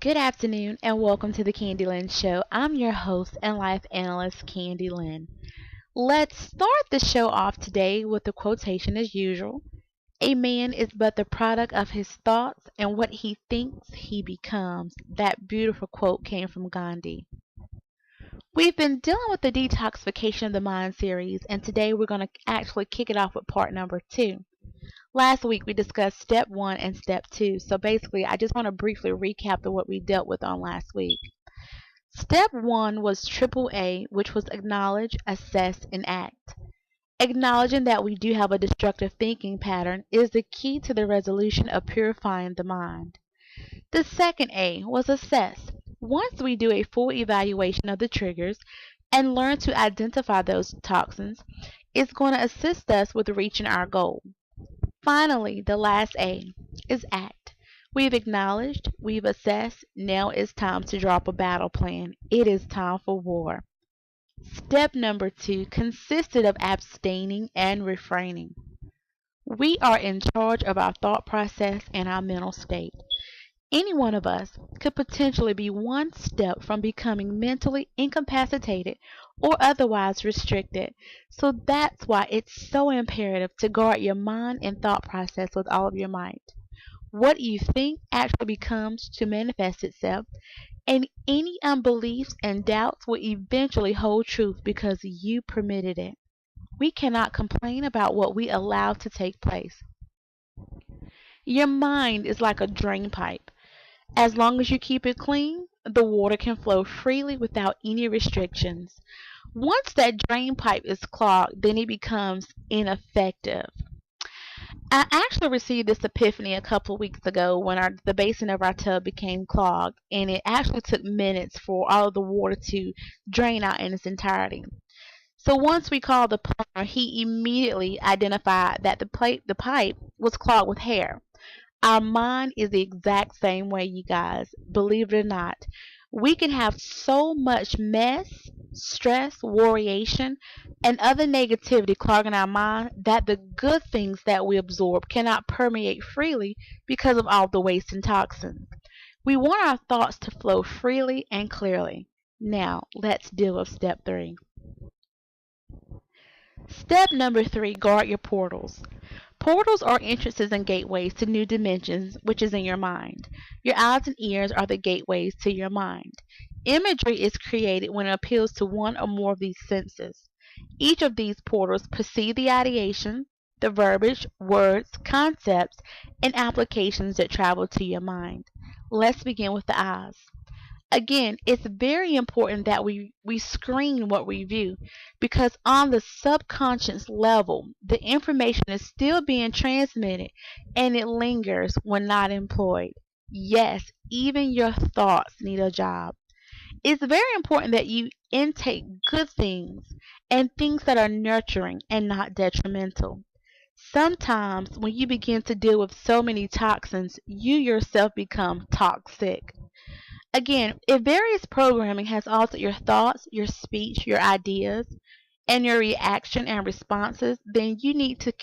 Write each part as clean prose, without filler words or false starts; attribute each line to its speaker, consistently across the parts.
Speaker 1: Good afternoon and welcome to the Candy Lynn Show. I'm your host and life analyst, Candy Lynn. Let's start the show off today with a quotation as usual. A man is but the product of his thoughts and what he thinks he becomes. That beautiful quote came from Gandhi. We've been dealing with the Detoxification of the Mind series, and today we're going to actually kick it off with part number 2. Last week we discussed step 1 and step 2, so basically I just want to briefly recap what we dealt with on last week. Step 1 was triple A, which was acknowledge, assess, and act. Acknowledging that we do have a destructive thinking pattern is the key to the resolution of purifying the mind. The second A was assess. Once we do a full evaluation of the triggers and learn to identify those toxins, it's going to assist us with reaching our goal. Finally, the last A is act. We've acknowledged, we've assessed, now it's time to drop a battle plan. It is time for war. Step number 2 consisted of abstaining and refraining. We are in charge of our thought process and our mental state. Any one of us could potentially be one step from becoming mentally incapacitated or otherwise restricted. So that's why it's so imperative to guard your mind and thought process with all of your might. What you think actually becomes to manifest itself, and any unbeliefs and doubts will eventually hold truth because you permitted it. We cannot complain about what we allow to take place. Your mind is like a drain pipe. As long as you keep it clean, the water can flow freely without any restrictions. Once that drain pipe is clogged, then it becomes ineffective. I actually received this epiphany a couple of weeks ago when the basin of our tub became clogged, and it actually took minutes for all of the water to drain out in its entirety. So once we called the plumber, he immediately identified that the pipe was clogged with hair. Our mind is the exact same way, you guys. Believe it or not. We can have so much mess, stress, worryation, and other negativity clogging our mind that the good things that we absorb cannot permeate freely because of all the waste and toxins. We want our thoughts to flow freely and clearly. Now, let's deal with step 3. Step number 3, guard your portals. Portals are entrances and gateways to new dimensions, which is in your mind. Your eyes and ears are the gateways to your mind. Imagery is created when it appeals to one or more of these senses. Each of these portals perceive the ideation, the verbiage, words, concepts, and applications that travel to your mind. Let's begin with the eyes. Again, it's very important that we screen what we view, because on the subconscious level, the information is still being transmitted and it lingers when not employed. Yes, even your thoughts need a job. It's very important that you intake good things and things that are nurturing and not detrimental. Sometimes when you begin to deal with so many toxins, you yourself become toxic. Again, if various programming has altered your thoughts, your speech, your ideas, and your reaction and responses, then you need to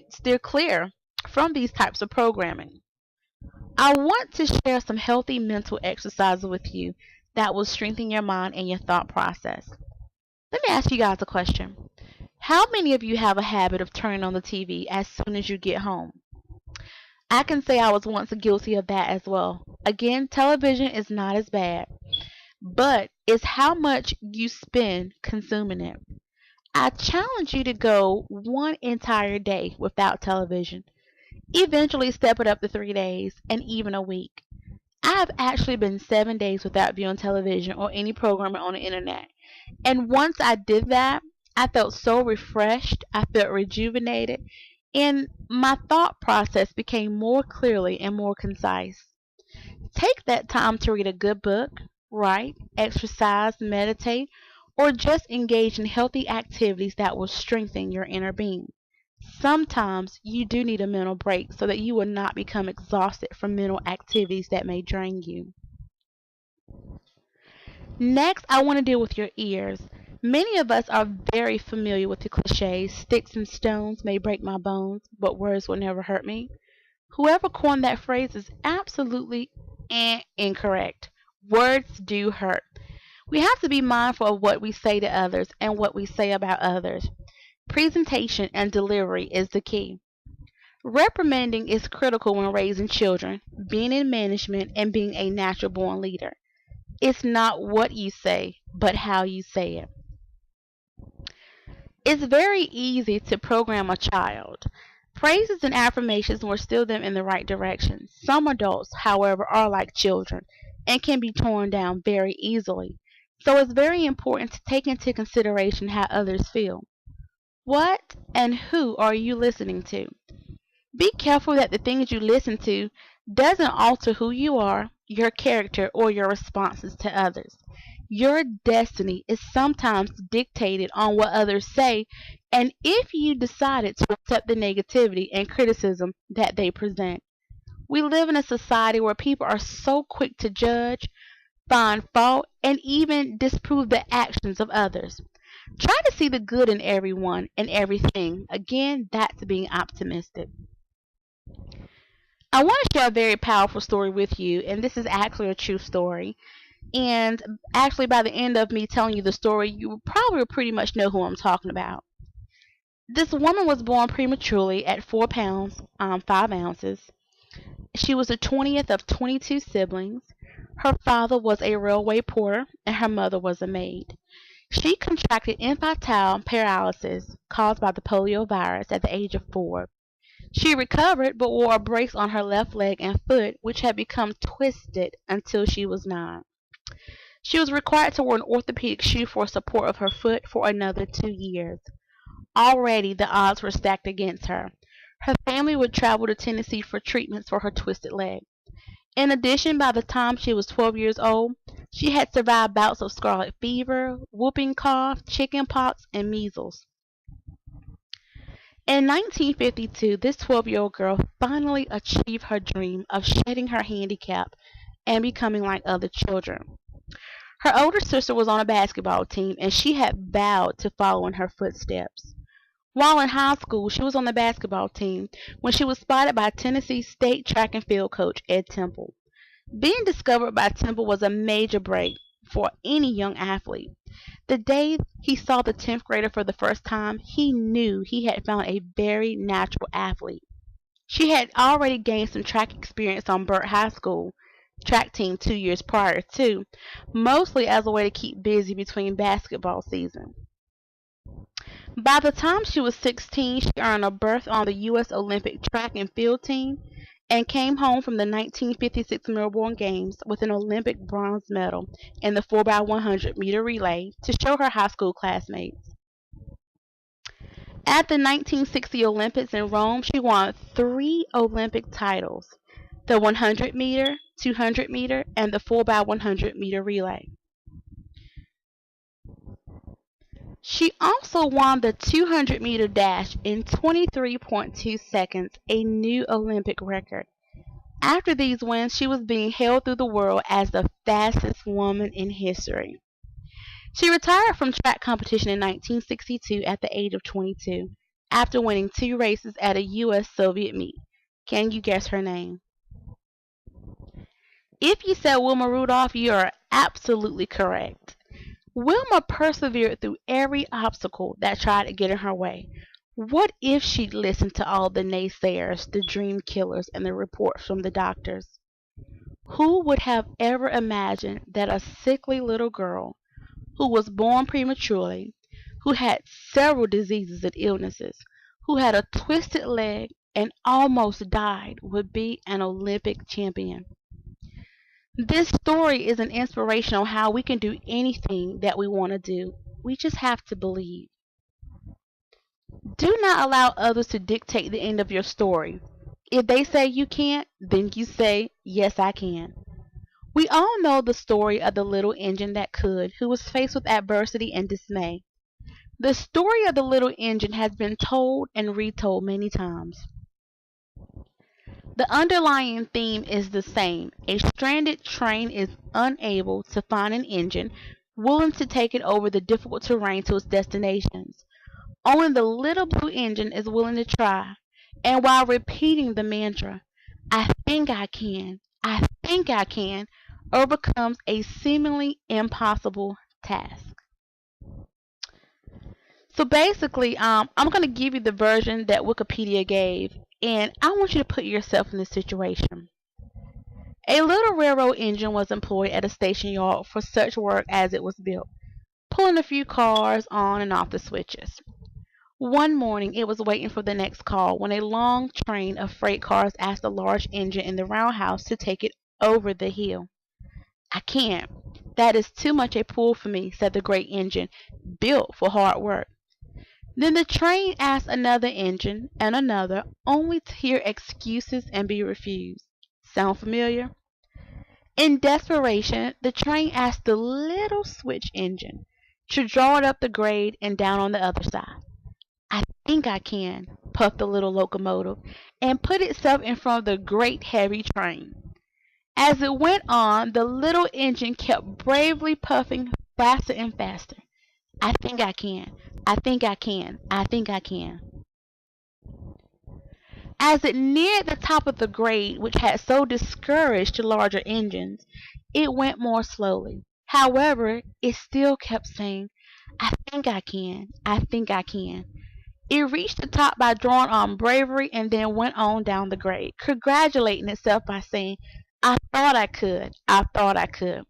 Speaker 1: steer clear from these types of programming. I want to share some healthy mental exercises with you that will strengthen your mind and your thought process. Let me ask you guys a question. How many of you have a habit of turning on the TV as soon as you get home? I can say I was once guilty of that as well. Again, television is not as bad, but it's how much you spend consuming it. I challenge you to go one entire day without television. Eventually step it up to 3 days and even a week. I have actually been 7 days without viewing television or any programming on the internet. And once I did that, I felt so refreshed, I felt rejuvenated, and my thought process became more clearly and more concise. Take that time to read a good book, write, exercise, meditate, or just engage in healthy activities that will strengthen your inner being. Sometimes you do need a mental break so that you will not become exhausted from mental activities that may drain you. Next, I want to deal with your ears. Many of us are very familiar with the cliches, sticks and stones may break my bones, but words will never hurt me. Whoever coined that phrase is absolutely Incorrect. Words do hurt. We have to be mindful of what we say to others and what we say about others. Presentation and delivery is the key. Reprimanding is critical when raising children, being in management, and being a natural born leader. It's not what you say, but how you say it. It's very easy to program a child. Praises and affirmations will steer them in the right direction. Some adults, however, are like children and can be torn down very easily. So it's very important to take into consideration how others feel. What and who are you listening to? Be careful that the things you listen to doesn't alter who you are, your character, or your responses to others. Your destiny is sometimes dictated on what others say, and if you decided to accept the negativity and criticism that they present. We live in a society where people are so quick to judge, find fault, and even disprove the actions of others. Try to see the good in everyone and everything. Again, that's being optimistic. I want to share a very powerful story with you, and this is actually a true story. And actually, by the end of me telling you the story, you probably will pretty much know who I'm talking about. This woman was born prematurely at 4 pounds, 5 ounces. She was the 20th of 22 siblings. Her father was a railway porter, and her mother was a maid. She contracted infantile paralysis caused by the polio virus at the age of 4. She recovered but wore a brace on her left leg and foot, which had become twisted until she was 9. She was required to wear an orthopedic shoe for support of her foot for another 2 years. Already the odds were stacked against her. Her family would travel to Tennessee for treatments for her twisted leg. In addition, by the time she was 12 years old, she had survived bouts of scarlet fever, whooping cough, chicken pox, and measles. In 1952, this 12-year-old girl finally achieved her dream of shedding her handicap and becoming like other children. Her older sister was on a basketball team, and she had vowed to follow in her footsteps. While in high school, she was on the basketball team when she was spotted by Tennessee State track and field coach Ed Temple. Being discovered by Temple was a major break for any young athlete. The day he saw the 10th grader for the first time, he knew he had found a very natural athlete. She had already gained some track experience on Burt High School track team 2 years prior too, mostly as a way to keep busy between basketball season. By the time she was 16, she earned a berth on the U.S. Olympic track and field team and came home from the 1956 Melbourne Games with an Olympic bronze medal in the 4x100 meter relay to show her high school classmates. At the 1960 Olympics in Rome, she won 3 Olympic titles: the 100-meter, 200-meter, and the 4x100-meter relay. She also won the 200-meter dash in 23.2 seconds, a new Olympic record. After these wins, she was being hailed through the world as the fastest woman in history. She retired from track competition in 1962 at the age of 22, after winning 2 races at a U.S. Soviet meet. Can you guess her name? If you said Wilma Rudolph, you are absolutely correct. Wilma persevered through every obstacle that tried to get in her way. What if she'd listened to all the naysayers, the dream killers, and the reports from the doctors? Who would have ever imagined that a sickly little girl, who was born prematurely, who had several diseases and illnesses, who had a twisted leg and almost died, would be an Olympic champion? This story is an inspiration on how we can do anything that we want to do. We just have to believe. Do not allow others to dictate the end of your story. If they say you can't, then you say, yes, I can. We all know the story of the little engine that could, who was faced with adversity and dismay. The story of the little engine has been told and retold many times. The underlying theme is the same. A stranded train is unable to find an engine willing to take it over the difficult terrain to its destinations. Only the little blue engine is willing to try, and while repeating the mantra, I think I can, I think I can overcomes a seemingly impossible task. So basically, I'm going to give you the version that Wikipedia gave, and I want you to put yourself in this situation. A little railroad engine was employed at a station yard for such work as it was built, pulling a few cars on and off the switches. One morning it was waiting for the next call when a long train of freight cars asked the large engine in the roundhouse to take it over the hill. I can't. That is too much a pull for me, said the great engine, built for hard work. Then the train asked another engine and another, only to hear excuses and be refused. Sound familiar? In desperation, the train asked the little switch engine to draw it up the grade and down on the other side. I think I can, puffed the little locomotive, and put itself in front of the great heavy train. As it went on, the little engine kept bravely puffing faster and faster. I think I can. I think I can. I think I can. As it neared the top of the grade, which had so discouraged the larger engines, it went more slowly. However, it still kept saying, I think I can. I think I can. It reached the top by drawing on bravery and then went on down the grade, congratulating itself by saying, I thought I could. I thought I could.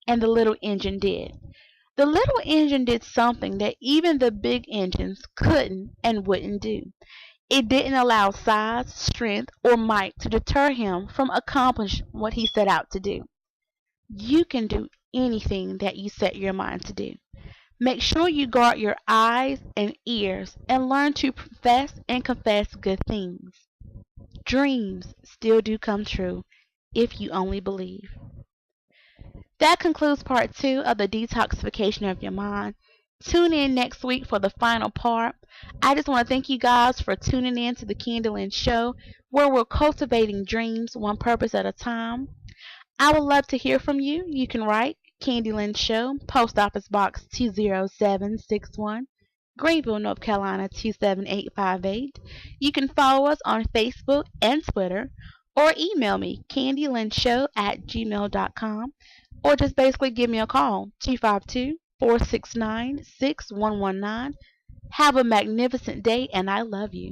Speaker 1: And the little engine did. The little engine did something that even the big engines couldn't and wouldn't do. It didn't allow size, strength, or might to deter him from accomplishing what he set out to do. You can do anything that you set your mind to do. Make sure you guard your eyes and ears and learn to profess and confess good things. Dreams still do come true if you only believe. That concludes part 2 of the detoxification of your mind. Tune in next week for the final part. I just want to thank you guys for tuning in to the Candy Lynn Show, where we're cultivating dreams one purpose at a time. I would love to hear from you. You can write Candy Lynn Show, Post Office Box 20761, Greenville, North Carolina 27858. You can follow us on Facebook and Twitter, or email me candylynshow@gmail.com, or just basically give me a call 252-469-6119. Have a magnificent day, and I love you.